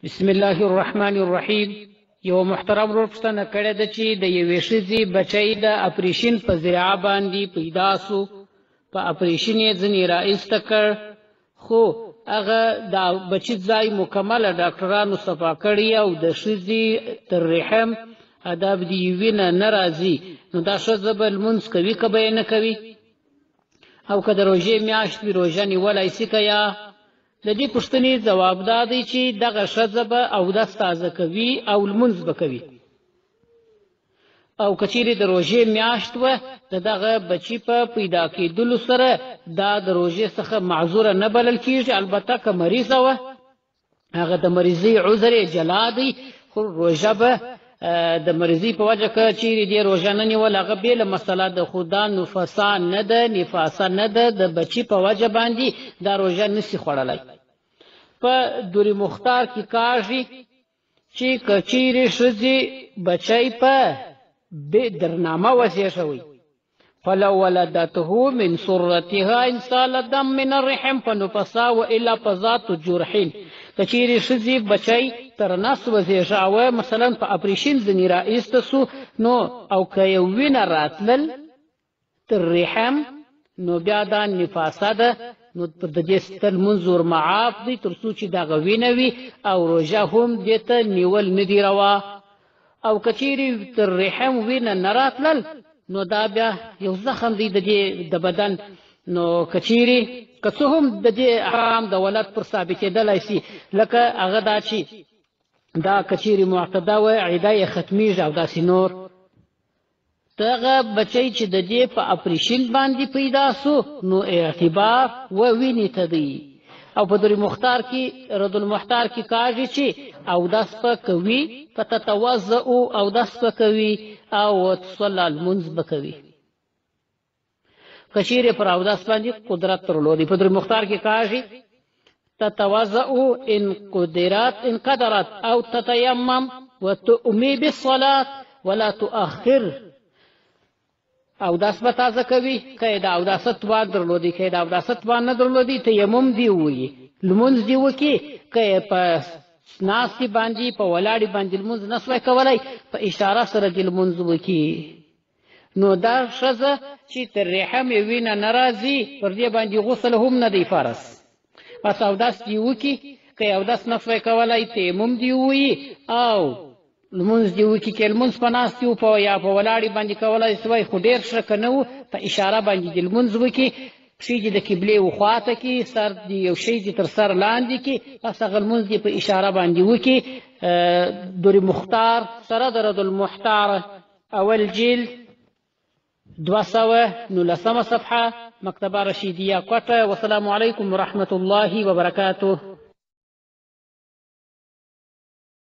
بسم الله الرحمن الرحیم. یو محترم ورور پوښتنه کړې ده چې د یوې ښځې بچی د اپریشن په ذریعه باندې پیدا سو، په اپریشن یې ځینې رایسته کړ، خو هغه د بچي ځای مکمله ډاکټرانو صفا کړی او د ښځې تر رحم ادب د وینه نه راځي، نو دا ښځه به لمونځ کوي که به یې نه کوي؟ او که د روژې میاشت وي روژه نیولی سي که یا؟ د دې پوښتنې ځواب دا دی چې دغه ښځه به اودس تازه کوي او لمونځ به کوي، او که چیرې د روژې میاشت وه د دغه بچي په پیدا کېدلو سره دا د روژې څخه معذوره نه بلل کېږي. البته که مریضه وه هغه د مریضۍ عذر یې جلا دی، خو روژه به د مریضۍ په وجه که چیرې دې روژه نه نیول هغه بېله مسله ده، خو دا نفسا نه ده، نفاسه نه ده، د بچي په وجه باندې دا روژه نسي خوړلی. په دور مختار کې کاږي چې که چیرې ښځې بچی په درنامه وزېږوي فلو ولدته من سرتها ان سال دم من الرحم فنفسا والا فذات جرحین. که چیرې ښځې بچی تر نس وزېږاوه مثلا په اپریشن ځینې رایسته سو نو او که یو وینه راتلل تر رحم نو بیا دا نفاسه ده، نو د دې ستر لمونځ ورمعاف دی تر څو چې دغه وینه وي او روژه هم دې ته نیول نه دي روا. او که چیرې تر رحم وینه نه راتلل نو دا بیا یو زخم دی د دې د بدن، نو که چیرې که څه هم د دې احرام د ولد پر ثابتېدلی سي، لکه هغه دا چې دا که چیرې معتده وه عده یې ختمیږي او داسې نور. دغه بچی چې د دې په اپریشن باندې پیدا سو نو اعتبار و وینې ته دی. او په دور مختار کې رد المحتار کې کاږي چې اودس به کوي فتتوضأ اودس به کوي او تصلي لمونځ به کوي که چیرې پر اودس باندې قدرت درلودي. په دور مختار کې کاږي تتوضأ ان قدرت او تتيمم وتؤمي بالصلاة ولا تؤخر. اودس به تازه کوي که یې د اوداسه توان درلودي، که یې د اوداسه توان نه درلودي تیمم دې ووایي، لمونځ دې وکړي. که یې په ناستې باندې په ولاړې باندې لمونځ نه سوی کولی په اشاره سره دې لمونځ وکړي. نو دا ښځه چې تر رحم یې وینه نه راځي پر دې باندې غسل هم نه دی فرض، بس اودس دې وکړي. که یې اودس نه سوی کولی تیمم دې ووایي او لمونځ دې وکړي. که لمونځ په ناستې و یا په ولاړې باندې کولی سوی خو ډېر ښه که نه و په اشاره باندې دې لمونځ وکړي، پښې دې د قبلې وخواته کړي، سر دې یو شی دې تر سر لاندې کړي، بس هغه لمونځ دې په اشاره باندې وکړي. دور مختار سره د رد المحتار اول جلد 219 صفحه، مکتبه رشیدیه کوټه. والسلام علیکم ورحمة الله وبرکاته.